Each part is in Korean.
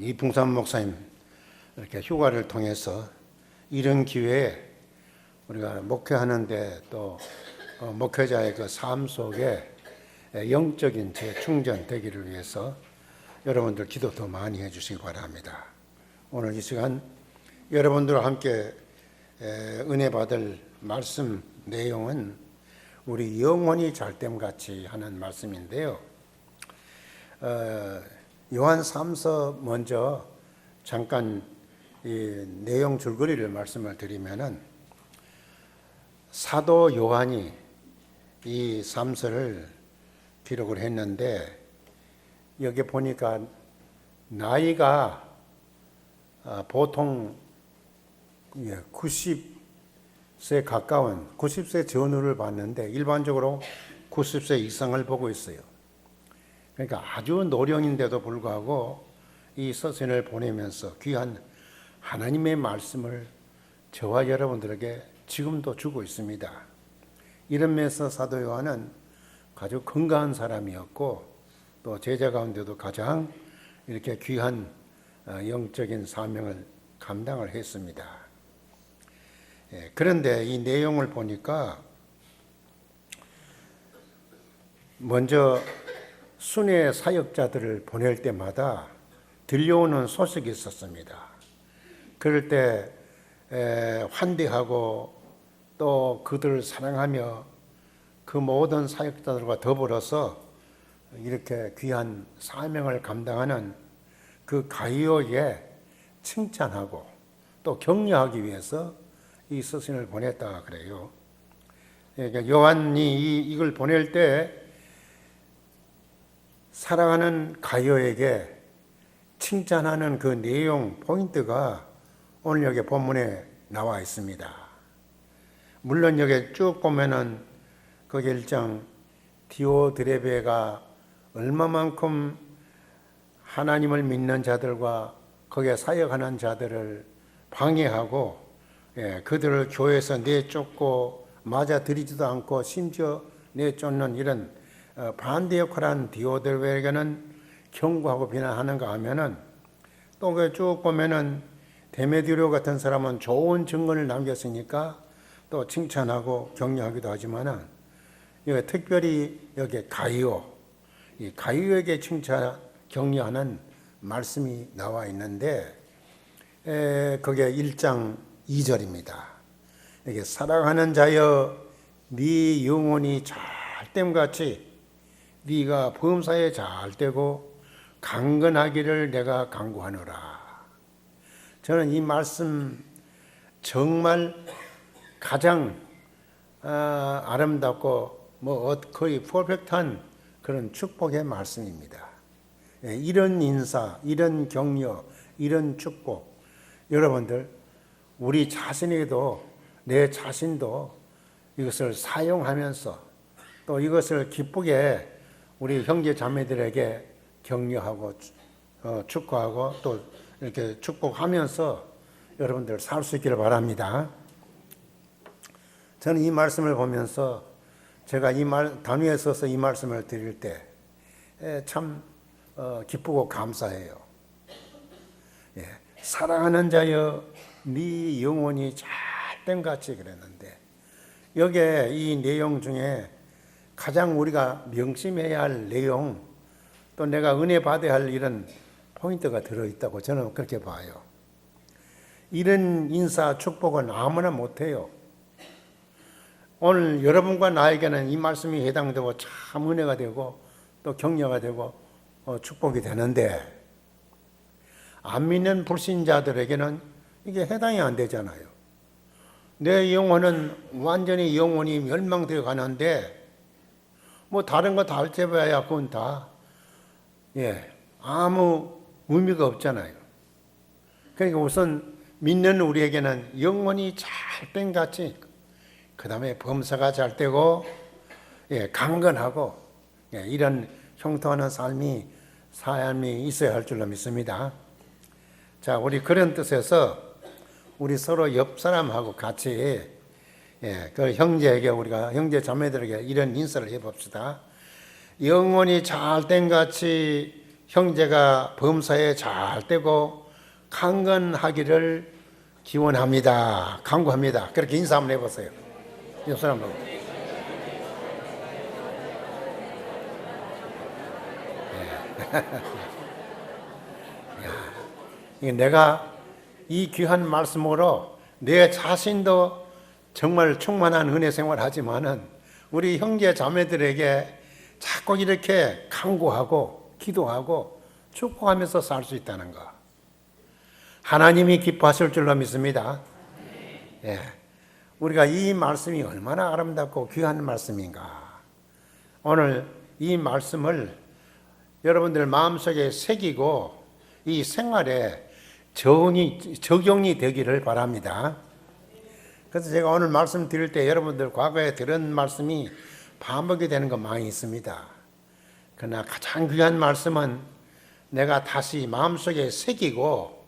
이풍산 목사님 이렇게 휴가를 통해서 이런 기회에 우리가 목회하는데 또 목회자의 그 삶 속에 영적인 재충전 되기를 위해서 여러분들 기도 더 많이 해주시기 바랍니다. 오늘 이 시간 여러분들과 함께 은혜 받을 말씀 내용은 우리 영혼이 잘됨같이 하는 말씀인데요. 요한 3서 먼저 잠깐 이 내용 줄거리를 말씀을 드리면은 사도 요한이 이 3서를 기록을 했는데 여기 보니까 나이가 보통 90세 가까운 90세 전후를 봤는데 일반적으로 90세 이상을 보고 있어요. 그러니까 아주 노령인데도 불구하고 이 서신을 보내면서 귀한 하나님의 말씀을 저와 여러분들에게 지금도 주고 있습니다. 이런 면에서 사도 요한은 아주 건강한 사람이었고 또 제자 가운데도 가장 이렇게 귀한 영적인 사명을 감당을 했습니다. 그런데 이 내용을 보니까 먼저 순회 사역자들을 보낼 때마다 들려오는 소식이 있었습니다. 그럴 때 환대하고 또 그들을 사랑하며 그 모든 사역자들과 더불어서 이렇게 귀한 사명을 감당하는 그 가이오에게 칭찬하고 또 격려하기 위해서 이 서신을 보냈다 그래요. 그러니까 요한이 이걸 보낼 때 사랑하는 가이오에게 칭찬하는 그 내용 포인트가 오늘 여기 본문에 나와 있습니다. 물론 여기 쭉 보면은 거기 1장 디오드레베가 얼마만큼 하나님을 믿는 자들과 거기에 사역하는 자들을 방해하고 그들을 교회에서 내쫓고 맞아들이지도 않고 심지어 내쫓는 이런 반대 역할한 디오드레베에게는 경고하고 비난하는가 하면은 또 그 쭉 보면은 데메디오 같은 사람은 좋은 증언을 남겼으니까 또 칭찬하고 격려하기도 하지만은 여기 특별히 여기 가이오, 이 가이오에게 칭찬 격려하는 말씀이 나와 있는데 그게 1장 2절입니다. 이게 사랑하는 자여 네 영혼이 잘됨같이 네가 범사에 잘되고 강건하기를 내가 간구하노라. 저는 이 말씀 정말 가장 아름답고 거의 퍼펙트한 그런 축복의 말씀입니다. 이런 인사, 이런 격려, 이런 축복, 여러분들 우리 자신에게도 내 자신도 이것을 사용하면서 또 이것을 기쁘게 우리 형제 자매들에게 격려하고 축복하고 또 이렇게 축복하면서 여러분들 살 수 있기를 바랍니다. 저는 이 말씀을 보면서 제가 단위에 서서 이 말씀을 드릴 때 참 기쁘고 감사해요. 사랑하는 자여 네 영혼이 잘됨같이 그랬는데 여기에 이 내용 중에 가장 우리가 명심해야 할 내용 또 내가 은혜 받아야 할 이런 포인트가 들어있다고 저는 그렇게 봐요. 이런 인사 축복은 아무나 못해요. 오늘 여러분과 나에게는 이 말씀이 해당되고 참 은혜가 되고 또 격려가 되고 축복이 되는데 안 믿는 불신자들에게는 이게 해당이 안 되잖아요. 내 영혼은 완전히 영혼이 멸망되어 가는데 다른 거 다 알제봐야 그건 다 아무 의미가 없잖아요. 그러니까 우선 믿는 우리에게는 영혼이 잘됨같이 그 다음에 범사가 잘 되고 강건하고 이런 형통하는 삶이 있어야 할 줄로 믿습니다. 자, 우리 그런 뜻에서 우리 서로 옆 사람하고 같이 그 형제에게 우리가 형제 자매들에게 이런 인사를 해봅시다. 영혼이 잘됨같이 형제가 범사에 잘 되고 강건하기를 기원합니다. 간구합니다. 그렇게 인사 한번 해보세요. 옆 사람하고. 내가 이 귀한 말씀으로 내 자신도 정말 충만한 은혜 생활하지만은 우리 형제 자매들에게 자꾸 이렇게 간구하고 기도하고 축복하면서 살 수 있다는 거, 하나님이 기뻐하실 줄로 믿습니다. 예, 우리가 이 말씀이 얼마나 아름답고 귀한 말씀인가. 오늘 이 말씀을 여러분들 마음속에 새기고 이 생활에 적용이 되기를 바랍니다. 그래서 제가 오늘 말씀 드릴 때 여러분들 과거에 들은 말씀이 반복이 되는 거 많이 있습니다. 그러나 가장 귀한 말씀은 내가 다시 마음속에 새기고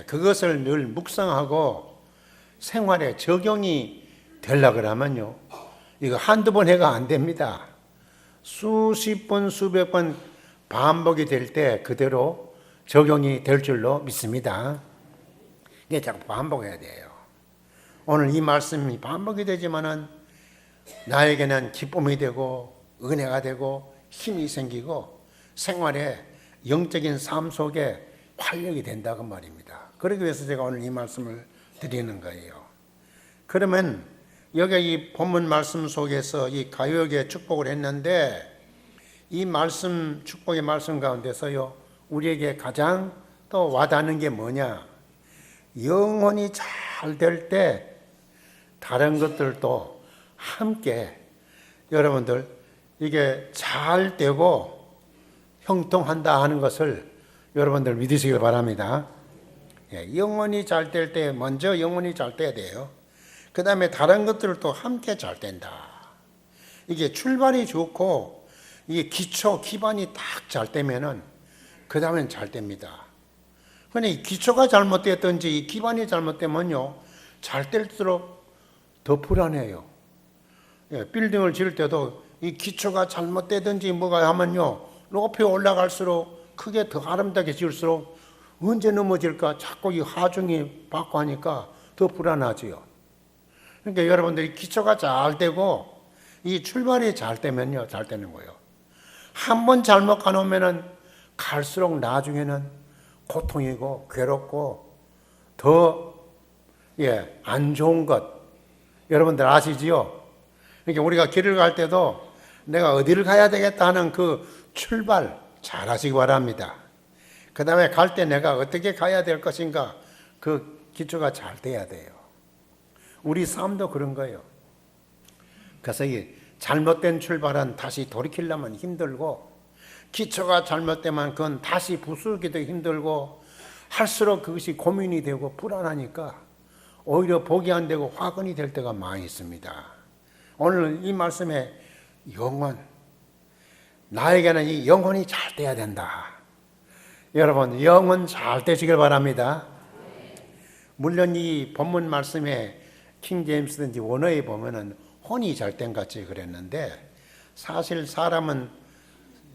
그것을 늘 묵상하고 생활에 적용이 되려고 하면요, 이거 한두 번 해가 안 됩니다. 수십 번 수백 번 반복이 될 때 그대로 적용이 될 줄로 믿습니다. 이게 자꾸 반복해야 돼요. 오늘 이 말씀이 반복이 되지만은 나에게는 기쁨이 되고 은혜가 되고 힘이 생기고 생활에 영적인 삶 속에 활력이 된다고 말입니다. 그러기 위해서 제가 오늘 이 말씀을 드리는 거예요. 그러면 여기 이 본문 말씀 속에서 이 가요역의 축복을 했는데, 이 말씀, 축복의 말씀 가운데서요, 우리에게 가장 또 와닿는 게 뭐냐? 영혼이 잘 될 때 다른 것들도 함께 여러분들 이게 잘 되고 형통한다 하는 것을 여러분들 믿으시길 바랍니다. 영혼이 잘 될 때 먼저 영혼이 잘 돼야 돼요. 그 다음에 다른 것들도 함께 잘 된다. 이게 출발이 좋고 이게 기반이 딱 잘 되면은 그 다음엔 잘 됩니다. 근데 이 기초가 잘못됐든지 이 기반이 잘못되면요, 잘 될수록 더 불안해요. 빌딩을 지을 때도 이 기초가 잘못되든지 뭐가 하면요, 높이 올라갈수록 크게 더 아름답게 지을수록 언제 넘어질까 자꾸 이 하중이 받고 하니까 더 불안하지요. 그러니까 여러분들이 기초가 잘 되고 이 출발이 잘 되면요, 잘 되는 거예요. 한 번 잘못 가놓으면은 갈수록 나중에는 고통이고 괴롭고 더 안 좋은 것, 여러분들 아시지요? 그러니까 우리가 길을 갈 때도 내가 어디를 가야 되겠다 하는 그 출발 잘 하시기 바랍니다. 그 다음에 갈 때 내가 어떻게 가야 될 것인가, 그 기초가 잘 돼야 돼요. 우리 삶도 그런 거예요. 그래서 이 잘못된 출발은 다시 돌이키려면 힘들고, 기초가 잘못되면 그건 다시 부수기도 힘들고, 할수록 그것이 고민이 되고 불안하니까 오히려 복이 안 되고 화근이 될 때가 많이 있습니다. 오늘 이 말씀에 영혼, 나에게는 이 영혼이 잘 돼야 된다. 여러분, 영혼 잘 되시길 바랍니다. 물론 이 본문 말씀에 킹 제임스든지 원어에 보면은 혼이 잘 된 같이 그랬는데, 사실 사람은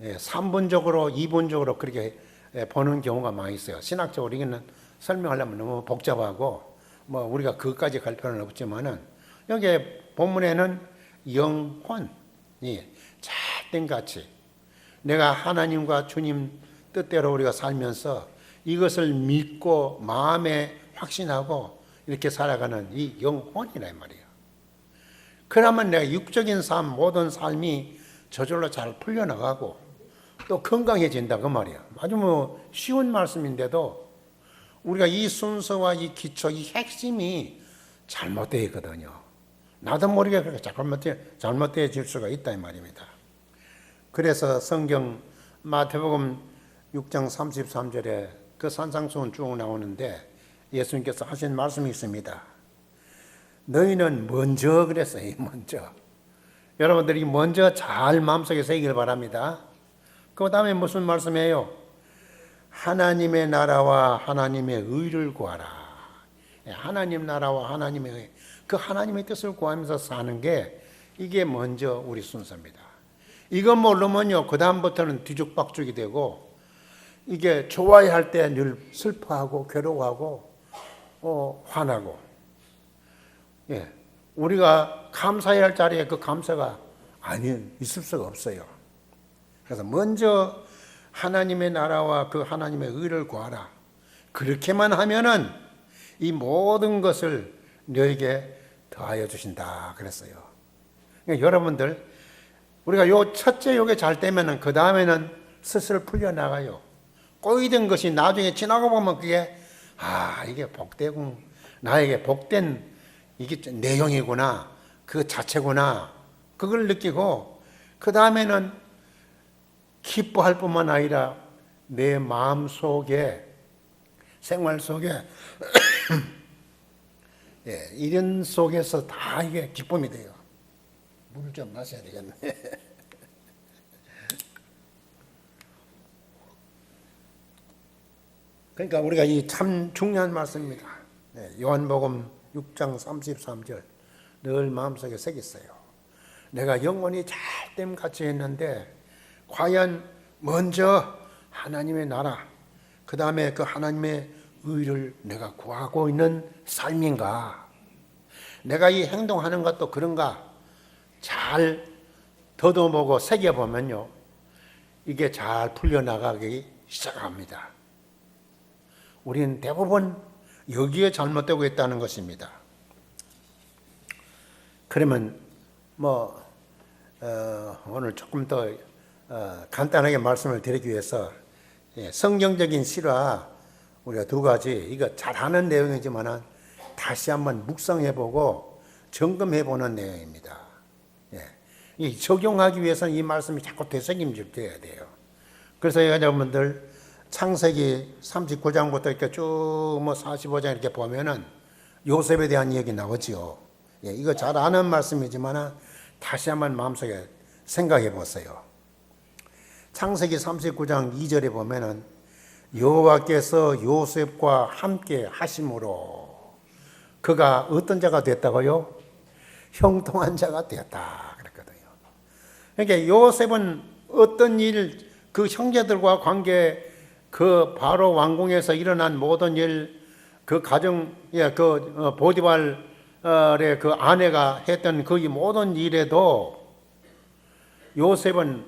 3분적으로 2분적으로 그렇게 보는 경우가 많이 있어요. 신학적으로 이거는 설명하려면 너무 복잡하고 뭐 우리가 그것까지 갈 필요는 없지만은, 여기 본문에는 영혼이 잘된 같이 내가 하나님과 주님 뜻대로 우리가 살면서 이것을 믿고 마음에 확신하고 이렇게 살아가는 이 영혼이라 말이에요. 그러면 내가 육적인 삶, 모든 삶이 저절로 잘 풀려나가고 또 건강해진다 그 말이에요. 아주 뭐 쉬운 말씀인데도 우리가 이 순서와 이 기초, 이 핵심이 잘못되어 있거든요. 나도 모르게 그렇게 잘못되어질 수가 있다 이 말입니다. 그래서 성경 마태복음 6장 33절에 그 산상수훈 쭉 나오는데 예수님께서 하신 말씀이 있습니다. 너희는 먼저 그랬어요. 먼저. 여러분들이 먼저 잘 마음속에 새기길 바랍니다. 그 다음에 무슨 말씀이에요? 하나님의 나라와 하나님의 의를 구하라. 하나님 나라와 하나님의 의, 그 하나님의 뜻을 구하면서 사는 게 이게 먼저 우리 순서입니다. 이거 모르면요, 그 다음부터는 뒤죽박죽이 되고 이게 좋아야 할 때 늘 슬퍼하고 괴로워하고 화나고, 예, 우리가 감사해야 할 자리에 그 감사가 있을 수가 없어요. 그래서 먼저 하나님의 나라와 그 하나님의 의를 구하라. 그렇게만 하면은 이 모든 것을 너에게 더하여 주신다 그랬어요. 그러니까 여러분들, 우리가 요 첫째 요게 잘 되면은 그 다음에는 스스로 풀려 나가요. 꼬이던 것이 나중에 지나고 보면 그게 이게 복되고 나에게 복된 이게 내용이구나, 그 자체구나, 그걸 느끼고 그 다음에는 기뻐할 뿐만 아니라 내 마음 속에, 생활 속에 예, 이런 속에서 다 이게 기쁨이 돼요. 물 좀 마셔야 되겠네. 그러니까 우리가 이 참 중요한 말씀입니다. 네, 요한복음 6장 33절 늘 마음속에 새겼어요. 내가 영원히 잘됨 같이 했는데 과연 먼저 하나님의 나라, 그 다음에 그 하나님의 의를 내가 구하고 있는 삶인가? 내가 이 행동하는 것도 그런가? 잘 더듬어보고 새겨보면요, 이게 잘 풀려나가기 시작합니다. 우리는 대부분 여기에 잘못되고 있다는 것입니다. 그러면 오늘 조금 더 간단하게 말씀을 드리기 위해서 성경적인 실화 우리가 두 가지, 이거 잘하는 내용이지만 다시 한번 묵상해보고 점검해보는 내용입니다. 이 적용하기 위해서는 이 말씀이 자꾸 되새김질돼야 돼요. 그래서 여러분들 창세기 39장부터 이렇게 쭉 45장 이렇게 보면은 요셉에 대한 얘기 나오죠. 이거 잘 아는 말씀이지만 다시 한번 마음속에 생각해 보세요. 창세기 39장 2절에 보면은 여호와께서 요셉과 함께 하심으로 그가 어떤 자가 됐다고요? 형통한 자가 되었다 그랬거든요. 그러니까 요셉은 어떤 일, 그 형제들과 관계, 그 바로 왕궁에서 일어난 모든 일, 그 가정, 그 보디발의 그 아내가 했던 그 모든 일에도 요셉은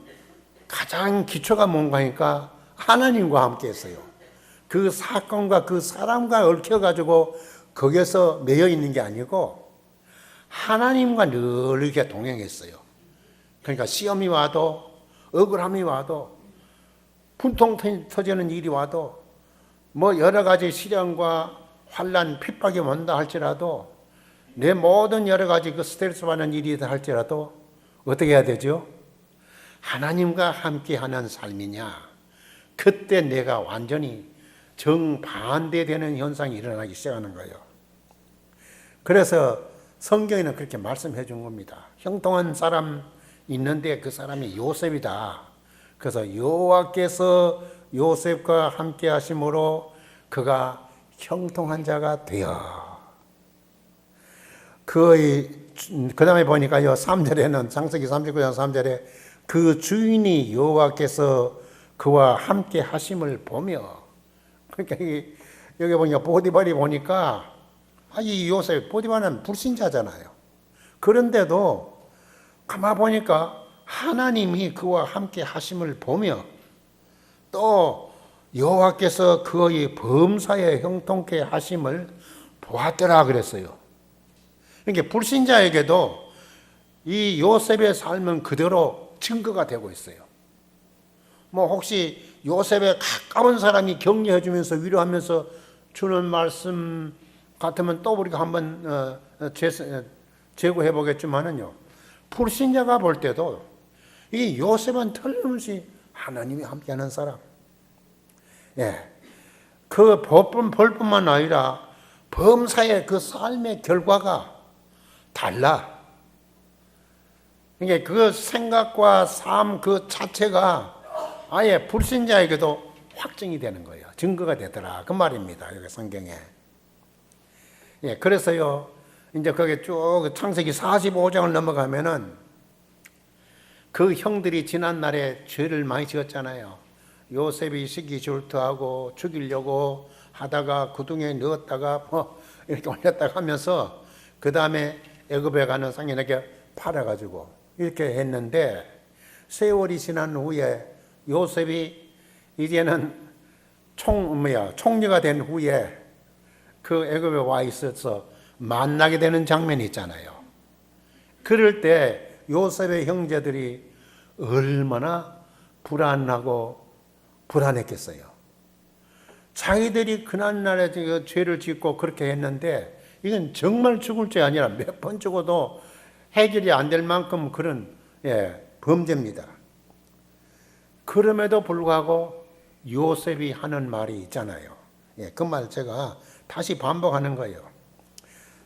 가장 기초가 뭔가 하니까 하나님과 함께 했어요. 그 사건과 그 사람과 얽혀가지고 거기에서 매여 있는 게 아니고 하나님과 늘 이렇게 동행했어요. 그러니까 시험이 와도, 억울함이 와도, 분통 터지는 일이 와도, 여러 가지 시련과 환난, 핍박이 온다 할지라도, 내 모든 여러 가지 그 스트레스 받는 일이다 할지라도 어떻게 해야 되죠? 하나님과 함께 하는 삶이냐? 그때 내가 완전히 정반대되는 현상이 일어나기 시작하는 거예요. 그래서 성경에는 그렇게 말씀해 준 겁니다. 형통한 사람 있는데 그 사람이 요셉이다. 그래서 여호와께서 요셉과 함께 하심으로 그가 형통한 자가 되어. 그 다음에 보니까요, 3절에는, 창세기 39장 3절에 그 주인이 여호와께서 그와 함께 하심을 보며, 그러니까 여기 보니까 보디발이 보니까, 이 요셉, 보디발은 불신자잖아요. 그런데도 가만 보니까 하나님이 그와 함께 하심을 보며 또 여호와께서 그의 범사에 형통케 하심을 보았더라 그랬어요. 그러니까 불신자에게도 이 요셉의 삶은 그대로 증거가 되고 있어요. 혹시 요셉에 가까운 사람이 격려해 주면서 위로하면서 주는 말씀 같으면 또 우리가 한번 제고해 보겠지만은요, 불신자가 볼 때도 이 요셉은 틀림없이 하나님이 함께하는 사람. 그 벌뿐만 아니라 범사의 그 삶의 결과가 달라. 그러니까 그 생각과 삶 그 자체가 아예 불신자에게도 확증이 되는 거예요. 증거가 되더라. 그 말입니다. 여기 성경에. 그래서요, 이제 거기 쭉 창세기 45장을 넘어가면은 그 형들이 지난날에 죄를 많이 지었잖아요. 요셉이 시기 질투하고 죽이려고 하다가 구덩이에 넣었다가 뭐 이렇게 올렸다가 하면서 그 다음에 애굽에 가는 상인에게 팔아가지고 이렇게 했는데, 세월이 지난 후에 요셉이 이제는 총리가 된 후에 그 애굽에 와 있어서 만나게 되는 장면이 있잖아요. 그럴 때 요셉의 형제들이 얼마나 불안하고 불안했겠어요. 자기들이 그날날에 죄를 짓고 그렇게 했는데 이건 정말 죽을 죄 아니라 몇 번 죽어도 해결이 안 될 만큼 그런 범죄입니다. 그럼에도 불구하고 요셉이 하는 말이 있잖아요. 그 말 제가 다시 반복하는 거예요.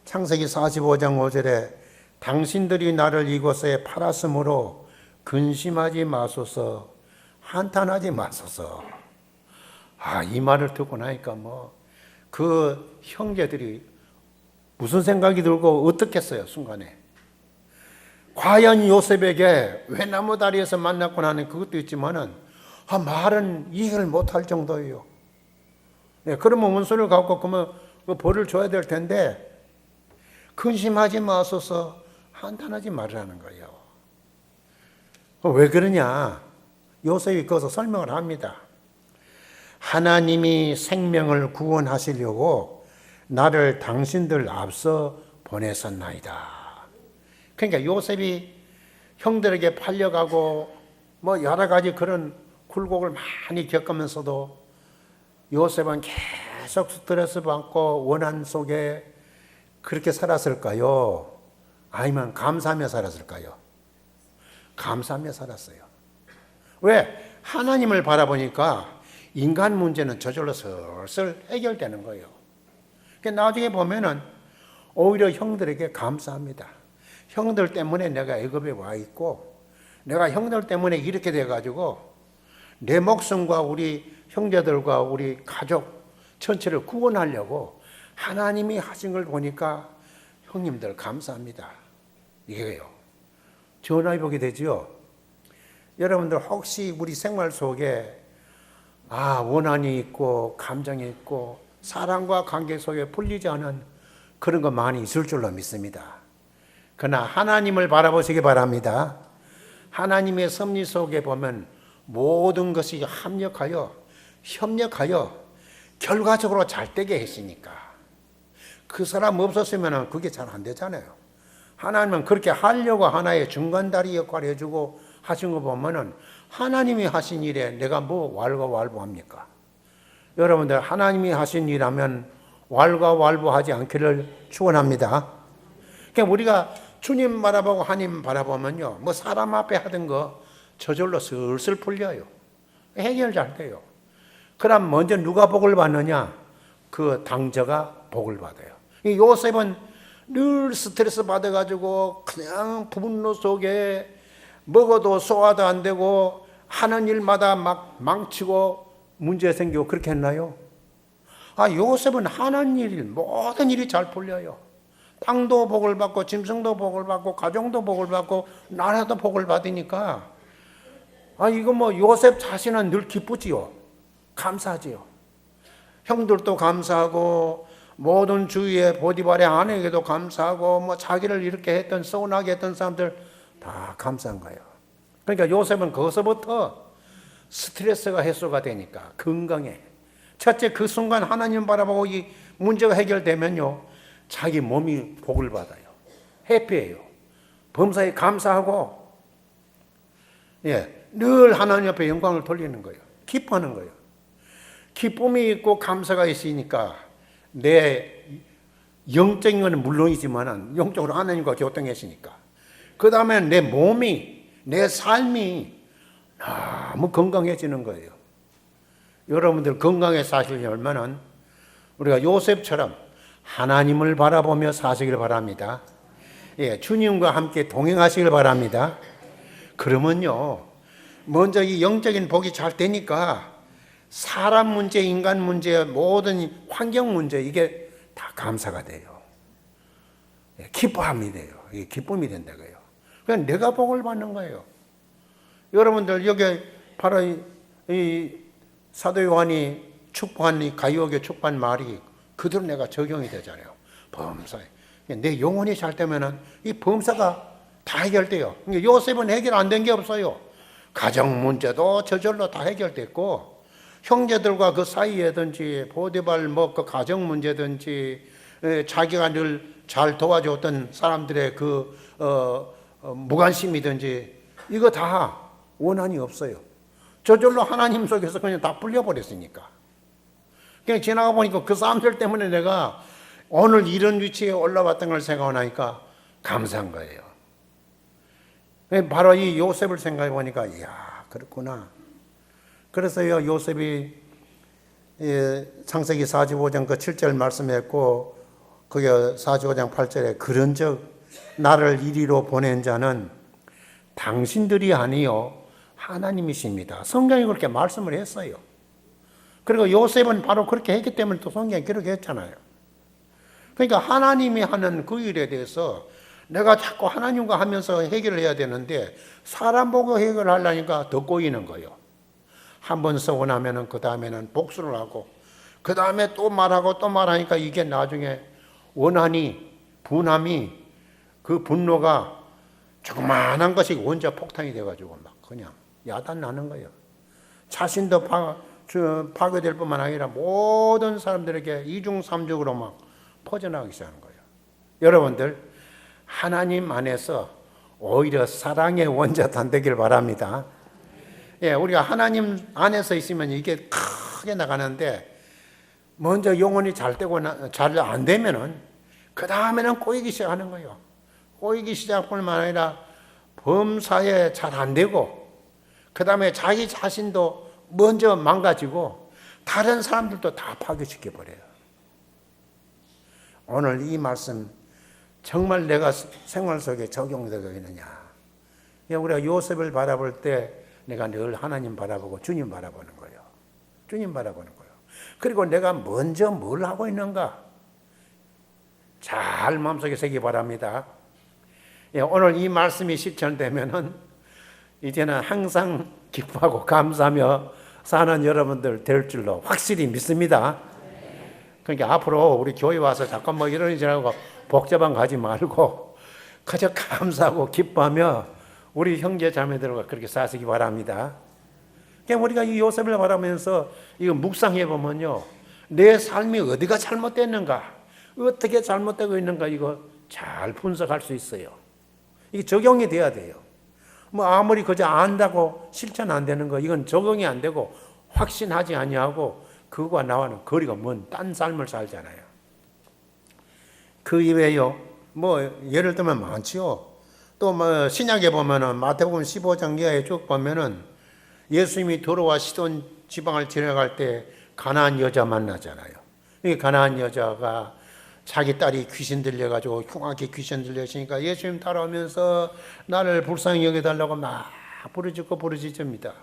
창세기 45장 5절에 당신들이 나를 이곳에 팔았으므로 근심하지 마소서, 한탄하지 마소서. 이 말을 듣고 나니까 그 형제들이 무슨 생각이 들고 어떻겠어요, 순간에. 과연 요셉에게 외나무 다리에서 만났고 나는 그것도 있지만은 말은 이해를 못할 정도예요. 그러면 원수를 갖고 그러면 그 벌을 줘야 될 텐데 근심하지 마소서, 한탄하지 말라는 거예요. 왜 그러냐? 요셉이 거기서 설명을 합니다. 하나님이 생명을 구원하시려고 나를 당신들 앞서 보내셨나이다. 그러니까 요셉이 형들에게 팔려가고 여러 가지 그런 굴곡을 많이 겪으면서도 요셉은 계속 스트레스 받고 원한 속에 그렇게 살았을까요? 아니면 감사하며 살았을까요? 감사하며 살았어요. 왜? 하나님을 바라보니까 인간 문제는 저절로 슬슬 해결되는 거예요. 그러니까 나중에 보면은 오히려 형들에게 감사합니다. 형들 때문에 내가 애굽에 와 있고, 내가 형들 때문에 이렇게 돼가지고 내 목숨과 우리 형제들과 우리 가족 전체를 구원하려고 하나님이 하신 걸 보니까 형님들 감사합니다. 이게요. 전화해 보게 되죠. 여러분들 혹시 우리 생활 속에 원한이 있고 감정이 있고 사랑과 관계 속에 풀리지 않은 그런 거 많이 있을 줄로 믿습니다. 그러나 하나님을 바라보시기 바랍니다. 하나님의 섭리 속에 보면 모든 것이 협력하여 결과적으로 잘 되게 했으니까. 그 사람 없었으면 그게 잘 안 되잖아요. 하나님은 그렇게 하려고 하나의 중간다리 역할을 해주고 하신 거 보면은 하나님이 하신 일에 내가 왈가왈부합니까? 여러분들 하나님이 하신 일하면 왈가왈부하지 않기를 축원합니다. 그러니까 우리가 주님 바라보고 하나님 바라보면요, 사람 앞에 하던 거 저절로 슬슬 풀려요. 해결 잘 돼요. 그럼 먼저 누가 복을 받느냐? 그 당자가 복을 받아요. 요셉은 늘 스트레스 받아가지고 그냥 분노 속에 먹어도 소화도 안 되고 하는 일마다 막 망치고 문제 생기고 그렇게 했나요? 요셉은 하는 일, 모든 일이 잘 풀려요. 땅도 복을 받고 짐승도 복을 받고 가정도 복을 받고 나라도 복을 받으니까 이거 요셉 자신은 늘 기쁘지요. 감사하지요. 형들도 감사하고 모든 주위의 보디발의 아내에게도 감사하고 자기를 이렇게 했던 서운하게 했던 사람들 다 감사한 거예요. 그러니까 요셉은 거기서부터 스트레스가 해소가 되니까 건강해. 첫째, 그 순간 하나님 바라보고 이 문제가 해결되면요, 자기 몸이 복을 받아요. 해피해요. 범사에 감사하고 늘 하나님 앞에 영광을 돌리는 거예요. 기뻐하는 거예요. 기쁨이 있고 감사가 있으니까 내 영적인 건 물론이지만 영적으로 하나님과 교통했으니까 그 다음에 내 몸이, 내 삶이 너무 건강해지는 거예요. 여러분들 건강에 사시려면 우리가 요셉처럼 하나님을 바라보며 사시길 바랍니다. 주님과 함께 동행하시길 바랍니다. 그러면요, 먼저 이 영적인 복이 잘 되니까 사람 문제, 인간 문제, 모든 환경 문제 이게 다 감사가 돼요. 기뻐함이 돼요. 이게 기쁨이 된다고요. 그냥 내가 복을 받는 거예요. 여러분들 여기 바로 이 사도 요한이 축복한 이 가이오에게 축복한 말이 그대로 내가 적용이 되잖아요. 범사에. 내 영혼이 잘 되면은 이 범사가 다 해결돼요. 요셉은 해결 안 된 게 없어요. 가정 문제도 저절로 다 해결됐고, 형제들과 그 사이에든지 보디발 그 가정 문제든지 자기가 늘 잘 도와줬던 사람들의 그 무관심이든지 이거 다 원한이 없어요. 저절로 하나님 속에서 그냥 다 풀려버렸으니까. 그냥 지나가 보니까 그 사람들 때문에 내가 오늘 이런 위치에 올라왔던 걸 생각하니까 감사한 거예요. 바로 이 요셉을 생각해 보니까 이야 그렇구나. 그래서요 요셉이 창세기 45장 그 7절 말씀했고 그게 45장 8절에 그런즉 나를 이리로 보낸 자는 당신들이 아니요 하나님이십니다. 성경이 그렇게 말씀을 했어요. 그리고 요셉은 바로 그렇게 했기 때문에 또 성경이 그렇게 했잖아요. 그러니까 하나님이 하는 그 일에 대해서 내가 자꾸 하나님과 하면서 해결을 해야 되는데 사람 보고 해결하려니까 더 꼬이는 거예요. 한 번 쓰고 나면은 그 다음에는 복수를 하고 그 다음에 또 말하고 또 말하니까 이게 나중에 원한이 분함이 그 분노가 조그마한 것이 원자 폭탄이 돼가지고 막 그냥 야단 나는 거예요. 자신도 파괴될 뿐만 아니라 모든 사람들에게 이중삼중으로 막 퍼져나가기 시작하는 거예요. 여러분들 하나님 안에서 오히려 사랑의 원자탄 되길 바랍니다. 예, 우리가 하나님 안에서 있으면 이게 크게 나가는데 먼저 영혼이 잘 되고 잘 안 되면은 그 다음에는 꼬이기 시작하는 거예요. 꼬이기 시작할 뿐만 아니라 범사에 잘 안 되고 그 다음에 자기 자신도 먼저 망가지고 다른 사람들도 다 파괴시켜 버려요. 오늘 이 말씀 정말 내가 생활 속에 적용되고 있느냐? 우리가 요셉을 바라볼 때 내가 늘 하나님 바라보고 주님 바라보는 거예요. 주님 바라보는 거예요. 그리고 내가 먼저 뭘 하고 있는가? 잘 마음속에 새기 바랍니다. 오늘 이 말씀이 실천되면은 이제는 항상 기뻐하고 감사하며 사는 여러분들 될 줄로 확실히 믿습니다. 그러니까 앞으로 우리 교회 와서 잠깐 뭐 이러니 저러고 복잡한 거 하지 말고 그저 감사하고 기뻐하며 우리 형제 자매들과 그렇게 사시기 바랍니다. 그냥 우리가 이 요셉을 바라면서 이거 묵상해 보면요, 내 삶이 어디가 잘못됐는가, 어떻게 잘못되고 있는가 이거 잘 분석할 수 있어요. 이게 적용이 돼야 돼요. 뭐 아무리 그저 안다고 실천 안 되는 거 이건 적용이 안 되고 확신하지 아니하고 그거와 나와는 거리가 먼 딴 삶을 살잖아요. 그 이외에요, 뭐 예를 들면 많지요. 또 뭐 신약에 보면은 마태복음 15장 이하에 쭉 보면은 예수님이 도로와 시돈 지방을 지나갈 때 가나안 여자 만나잖아요. 이 가나안 여자가 자기 딸이 귀신 들려가지고 흉하게 귀신 들려시니까 예수님 따라오면서 나를 불쌍히 여겨달라고 막 부르짖습니다.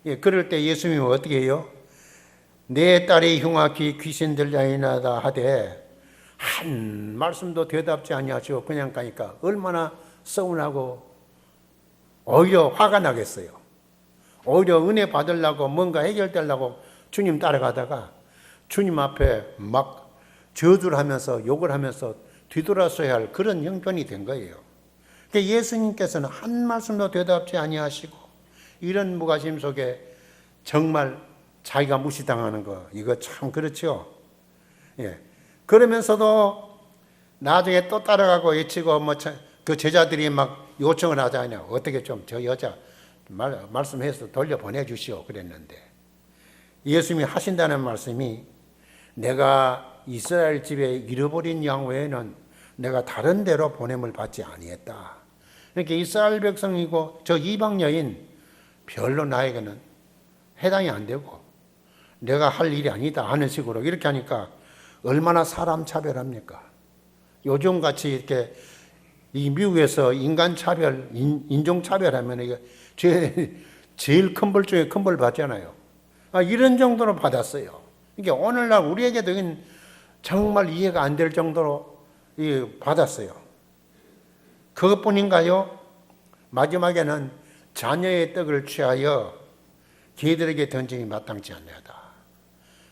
예, 그럴 때 예수님이 어떻게 해요? 내 딸이 흉악히 귀신 들려이나다 하되 한 말씀도 대답지 아니하시고 그냥 가니까 얼마나 서운하고 오히려 화가 나겠어요. 오히려 은혜 받으려고 뭔가 해결되려고 주님 따라가다가 주님 앞에 막 저주를 하면서 욕을 하면서 뒤돌아서야 할 그런 형편이 된 거예요. 그러니까 예수님께서는 한 말씀도 대답지 아니하시고 이런 무관심 속에 정말 자기가 무시당하는 거 이거 참 그렇죠. 예. 그러면서도 나중에 또 따라가고 외치고 뭐 그 제자들이 막 요청을 하자냐 어떻게 좀 저 여자 말씀해서 돌려보내 주시오 그랬는데 예수님이 하신다는 말씀이 내가 이스라엘 집에 잃어버린 양 외에는 내가 다른 데로 보냄을 받지 아니했다. 이렇게 이스라엘 백성이고 저 이방 여인 별로 나에게는 해당이 안 되고 내가 할 일이 아니다 하는 식으로 이렇게 하니까 얼마나 사람 차별합니까? 요즘같이 이렇게 이 미국에서 인간 차별, 인종 차별하면 이게 제일 큰 벌 중에 큰 벌 받잖아요. 이런 정도로 받았어요. 이게 오늘날 우리에게도 정말 이해가 안 될 정도로 받았어요. 그것뿐인가요? 마지막에는 자녀의 떡을 취하여 개들에게 던짐이 마땅치 않냐다.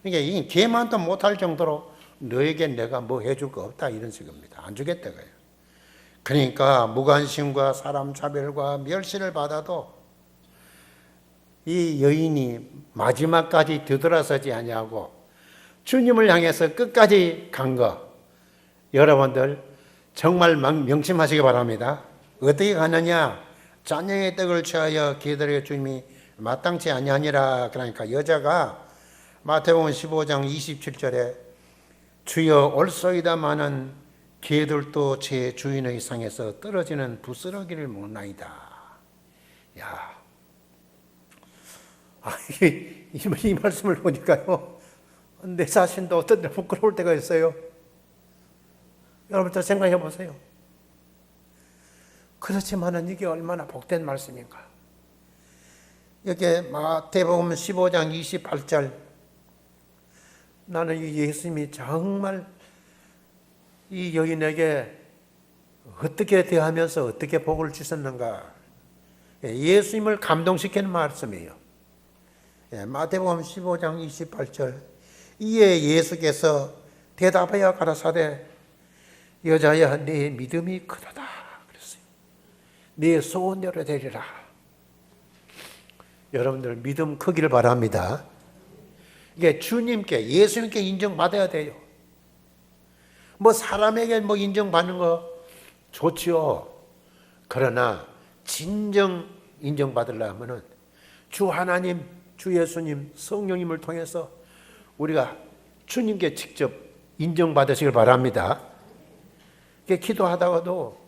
그러니까 이 개만도 못할 정도로 너에게 내가 뭐 해줄 거 없다 이런 식입니다. 안 주겠다고요. 그러니까 무관심과 사람 차별과 멸시를 받아도 이 여인이 마지막까지 뒤돌아서지 아니하고 주님을 향해서 끝까지 간 거, 여러분들 정말 명심하시기 바랍니다. 어떻게 가느냐? 잔영의 떡을 취하여 개들에게 주님이 마땅치 아니하니라. 그러니까 여자가 마태복음 15장 27절에 주여 올소이다마는 개들도 제 주인의 상에서 떨어지는 부스러기를 먹나이다. 야, 이 말씀을 보니까요, 내 자신도 어떤 때 부끄러울 때가 있어요. 여러분들 생각해 보세요. 그렇지만은 이게 얼마나 복된 말씀인가. 여기 마태복음 15장 28절, 나는 이 예수님이 정말 이 여인에게 어떻게 대하면서 어떻게 복을 주셨는가. 예수님을 감동시키는 말씀이에요. 마태복음 15장 28절, 이에 예수께서 대답하여 가라사대 여자야 네 믿음이 크도다 그랬어요. 네 소원대로 되리라. 여러분들 믿음 크기를 바랍니다. 이게 주님께, 예수님께 인정받아야 돼요. 뭐 사람에게 뭐 인정받는 거 좋지요. 그러나 진정 인정받으려면은 주 하나님, 주 예수님, 성령님을 통해서 우리가 주님께 직접 인정받으시길 바랍니다. 이게 기도하다가도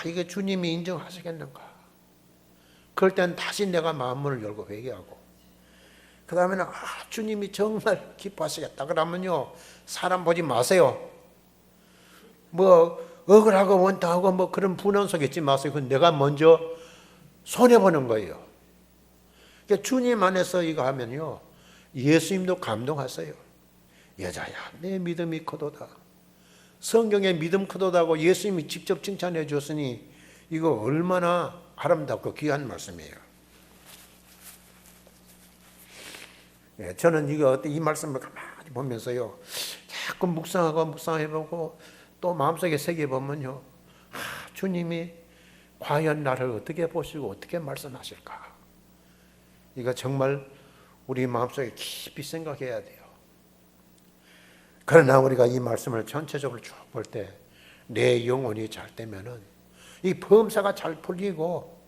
이게 주님이 인정하시겠는가? 그럴 땐 다시 내가 마음문을 열고 회개하고, 그 다음에는 주님이 정말 기뻐하시겠다 그러면요, 사람 보지 마세요. 뭐 억울하고 원통하고 뭐 그런 분한 속에 있지 마세요. 그건 내가 먼저 손해보는 거예요. 그러니까 주님 안에서 이거 하면요, 예수님도 감동하세요. 여자야 내 믿음이 크도다. 성경에 믿음 크도다고 예수님이 직접 칭찬해 줬으니 이거 얼마나 아름답고 귀한 말씀이에요. 저는 이 말씀을 가만히 보면서요, 자꾸 묵상해보고 또 마음속에 새겨보면요, 주님이 과연 나를 어떻게 보시고 어떻게 말씀하실까? 이거 정말 우리 마음속에 깊이 생각해야 돼요. 그러나 우리가 이 말씀을 전체적으로 쭉 볼 때 내 영혼이 잘 되면은 이 범사가 잘 풀리고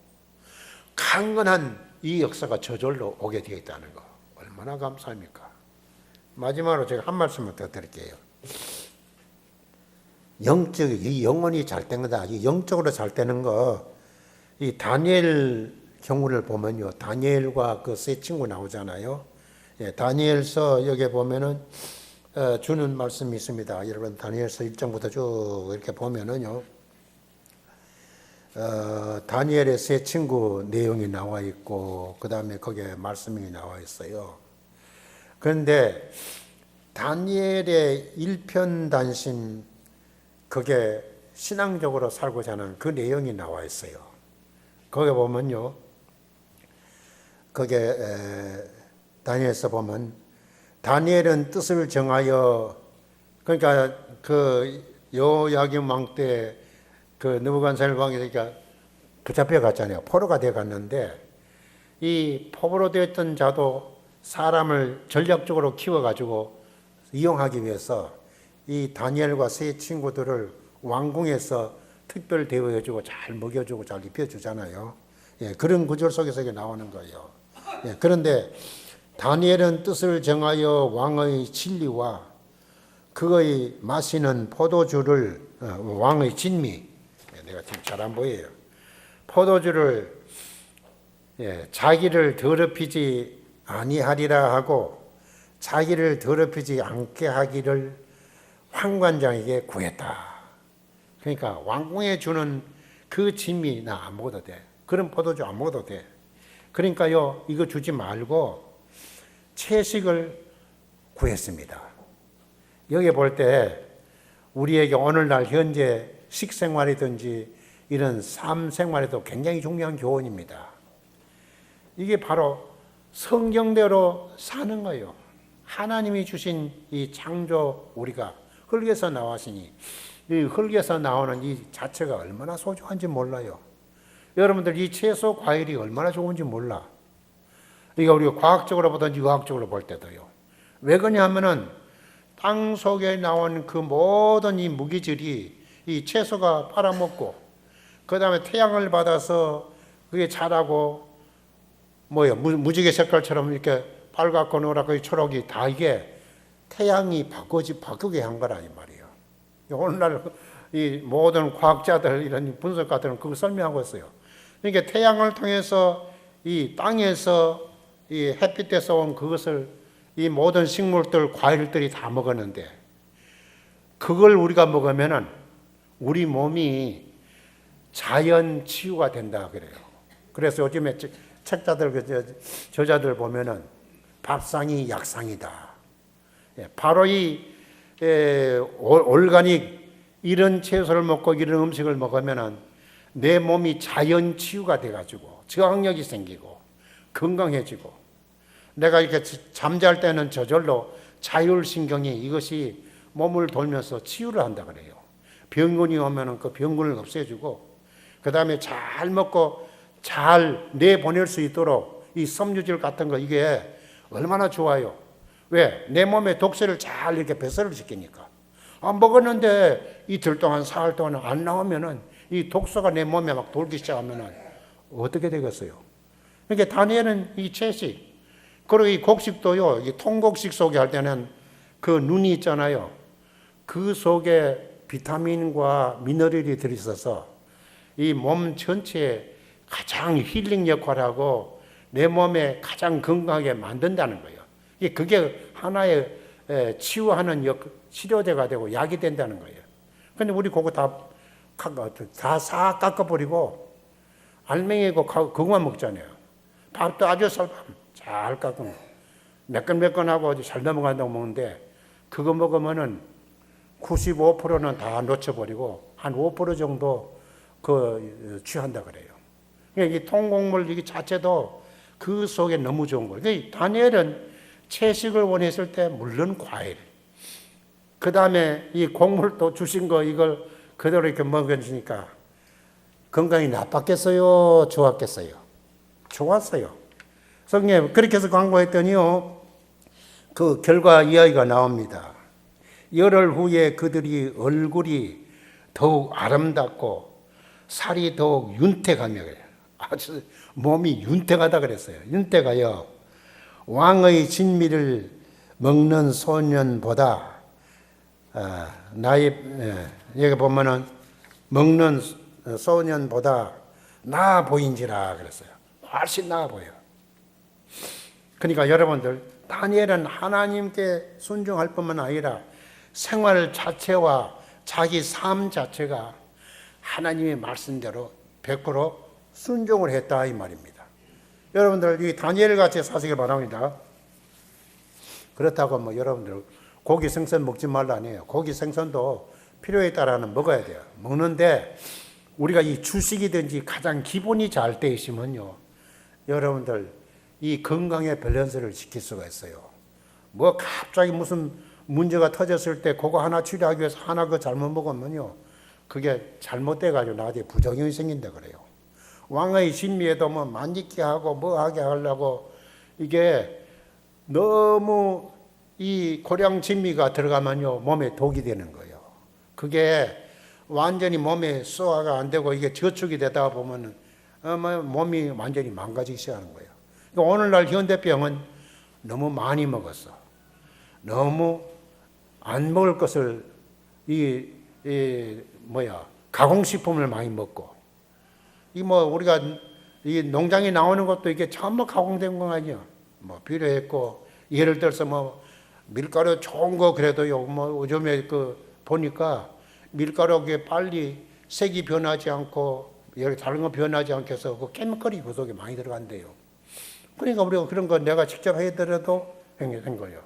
강건한 이 역사가 저절로 오게 되어 있다는 거, 얼마나 감사합니까? 마지막으로 제가 한 말씀을 더 드릴게요. 이 영혼이 잘 된 거다. 이 영적으로 잘 되는 거, 이 다니엘 경우를 보면요, 다니엘과 그 세 친구 나오잖아요. 다니엘서 여기 보면은 주는 말씀이 있습니다. 여러분 다니엘서 1장부터 쭉 이렇게 보면은요, 다니엘의 세 친구 내용이 나와 있고, 그 다음에 거기에 말씀이 나와 있어요. 그런데 다니엘의 일편단심, 그게 신앙적으로 살고자 하는 그 내용이 나와 있어요. 거기 보면요, 거기에 다니엘서 보면 다니엘은 뜻을 정하여, 그러니까 그 여호야김 왕 때 그 느부갓네살 왕이 그러니까 붙잡혀 갔잖아요. 포로가 돼 갔는데, 이 포로로 되었던 자도 사람을 전략적으로 키워가지고 이용하기 위해서 이 다니엘과 세 친구들을 왕궁에서 특별 대우해주고 잘 먹여주고 잘 입혀주잖아요. 그런 구절 속에서 이게 나오는 거예요. 그런데 다니엘은 뜻을 정하여 왕의 진리와 그의 마시는 포도주를, 왕의 진미, 내가 지금 잘 안 보여요. 포도주를 자기를 더럽히지 아니하리라 하고 자기를 더럽히지 않게 하기를 황관장에게 구했다. 그러니까 왕궁에 주는 그 진미 나 안 먹어도 돼. 그런 포도주 안 먹어도 돼. 그러니까요, 이거 주지 말고 채식을 구했습니다. 여기 볼 때 우리에게 오늘날 현재 식생활이든지 이런 삶 생활에도 굉장히 중요한 교훈입니다. 이게 바로 성경대로 사는 거예요. 하나님이 주신 이 창조 우리가 흙에서 나왔으니 이 흙에서 나오는 이 자체가 얼마나 소중한지 몰라요. 여러분들 이 채소 과일이 얼마나 좋은지 몰라. 이게 우리가 과학적으로 보든지 의학적으로 볼 때도요. 왜 그러냐면은 땅 속에 나온 그 모든 이 무기질이 이 채소가 빨아먹고 그 다음에 태양을 받아서 그게 자라고 무지개 색깔처럼 이렇게 빨갛고 노랗고 초록이 다 이게 태양이 바꾸게 한 거라 이 말이에요. 오늘날 이 모든 과학자들 이런 분석가들은 그걸 설명하고 있어요. 그러니까 태양을 통해서 이 땅에서 이 햇빛에서 온 그것을 이 모든 식물들, 과일들이 다 먹었는데 그걸 우리가 먹으면은 우리 몸이 자연 치유가 된다 그래요. 그래서 요즘에 책자들, 저자들 보면은 밥상이 약상이다. 바로 이 올가닉 이런 채소를 먹고 이런 음식을 먹으면은 내 몸이 자연 치유가 돼가지고 저항력이 생기고 건강해지고 내가 이렇게 잠잘 때는 저절로 자율신경이 이것이 몸을 돌면서 치유를 한다 그래요. 병균이 오면은 그 병균을 없애주고 그 다음에 잘 먹고 잘 내보낼 수 있도록 이 섬유질 같은 거 이게 얼마나 좋아요. 왜? 내 몸에 독소를 잘 이렇게 배설을 시키니까. 먹었는데 이틀 동안 사흘 동안 안 나오면은 이 독소가 내 몸에 막 돌기 시작하면은 어떻게 되겠어요? 그러니까 다니엘은 이 채식 그리고 이 곡식도요, 이 통곡식 속에 할 때는 그 눈이 있잖아요. 그 속에 비타민과 미네랄이 들어있어서 이 몸 전체에 가장 힐링 역할하고 내 몸에 가장 건강하게 만든다는 거예요. 그게 하나의 치유하는 치료제가 되고 약이 된다는 거예요. 근데 우리 그거 다 싹 깎아버리고 알맹이고 그거만 먹잖아요. 밥도 아주 잘 깎으면 매끈매끈하고 아주 잘 넘어간다고 먹는데 그거 먹으면은 95%는 다 놓쳐버리고 한 5% 정도 취한다 그래요. 그러니까 이 통곡물 이 자체도 그 속에 너무 좋은 거예요. 그러니까 다니엘은 채식을 원했을 때 물론 과일, 그 다음에 이 곡물도 주신 거 이걸 그대로 이렇게 먹으니까 건강이 나빴겠어요? 좋았겠어요? 좋았어요. 성경 그렇게 해서 광고했더니요, 그 결과 이야기가 나옵니다. 열흘 후에 그들이 얼굴이 더욱 아름답고 살이 더욱 윤택하며 아주 몸이 윤택하다 그랬어요. 윤택하여 왕의 진미를 먹는 소년보다 여기 보면은 먹는 소년보다 나아 보인지라 그랬어요. 훨씬 나아 보여. 그러니까 여러분들 다니엘은 하나님께 순종할 뿐만 아니라 생활 자체와 자기 삶 자체가 하나님의 말씀대로 100% 순종을 했다 이 말입니다. 여러분들 이 다니엘 같이 사시길 바랍니다. 그렇다고 여러분들 고기 생선 먹지 말라 아니에요. 고기 생선도 필요에 따라는 먹어야 돼요. 먹는데 우리가 이 주식이든지 가장 기본이 잘 돼 있으면요, 여러분들 이 건강의 밸런스를 지킬 수가 있어요. 갑자기 무슨 문제가 터졌을 때 그거 하나 치료하기 위해서 하나 그 잘못 먹으면요, 그게 잘못돼가지고 나중에 부작용이 생긴다 그래요. 왕의 진미에도 만지게 하고 하게 하려고 이게 너무 이 고량 진미가 들어가면요, 몸에 독이 되는 거예요. 그게 완전히 몸에 소화가 안 되고 이게 저축이 되다 보면은 몸이 완전히 망가지기 시작하는 거예요. 그러니까 오늘날 현대병은 너무 많이 먹었어. 너무 안 먹을 것을 가공식품을 많이 먹고 우리가 이 농장에 나오는 것도 이게 전부 가공된 거 아니야. 필요했고 예를 들어서 밀가루 좋은 거 그래도요. 요즘에 보니까 밀가루에 빨리 색이 변하지 않고 다른 거 변하지 않게 해서 그 케미컬이 그 속에 많이 들어간대요. 그러니까 우리가 그런 거 내가 직접 해더라도 된 거예요.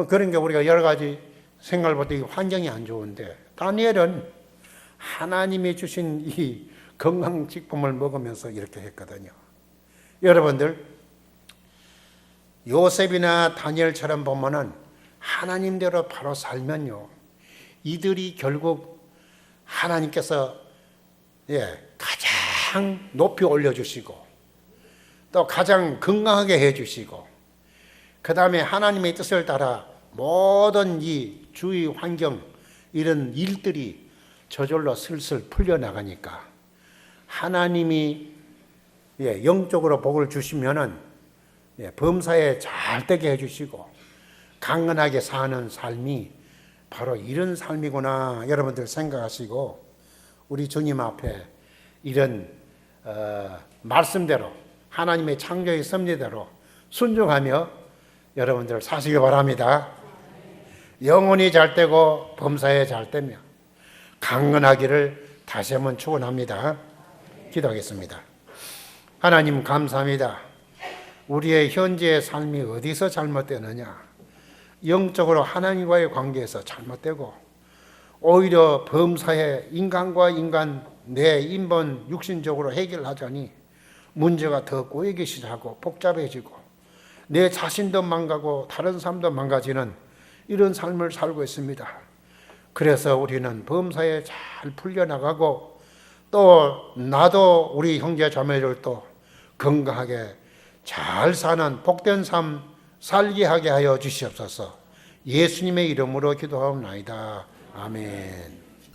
그런 게 우리가 여러 가지 생각을 볼 때 환경이 안 좋은데 다니엘은 하나님이 주신 이 건강식품을 먹으면서 이렇게 했거든요. 여러분들 요셉이나 다니엘처럼 보면은 하나님대로 바로 살면요, 이들이 결국 하나님께서 가장 높이 올려주시고 또 가장 건강하게 해주시고, 그 다음에 하나님의 뜻을 따라 모든 이 주위 환경 이런 일들이 저절로 슬슬 풀려나가니까 하나님이 영적으로 복을 주시면은 범사에 잘 되게 해주시고 강건하게 사는 삶이 바로 이런 삶이구나 여러분들 생각하시고, 우리 주님 앞에 이런 말씀대로 하나님의 창조의 섭리대로 순종하며 여러분들 사시기 바랍니다. 영혼이 잘 되고 범사에 잘 되며 강건하기를 다시 한번 축원합니다. 기도하겠습니다. 하나님 감사합니다. 우리의 현재의 삶이 어디서 잘못되느냐? 영적으로 하나님과의 관계에서 잘못되고 오히려 범사에 인간과 인간 내 인본 육신적으로 해결하자니 문제가 더 꼬이기 시작하고 복잡해지고 내 자신도 망가고 다른 사람도 망가지는 이런 삶을 살고 있습니다. 그래서 우리는 범사에 잘 풀려나가고 또 나도 우리 형제 자매들도 건강하게 잘 사는 복된 삶 살게 하게 하여 주시옵소서. 예수님의 이름으로 기도하옵나이다. 아멘.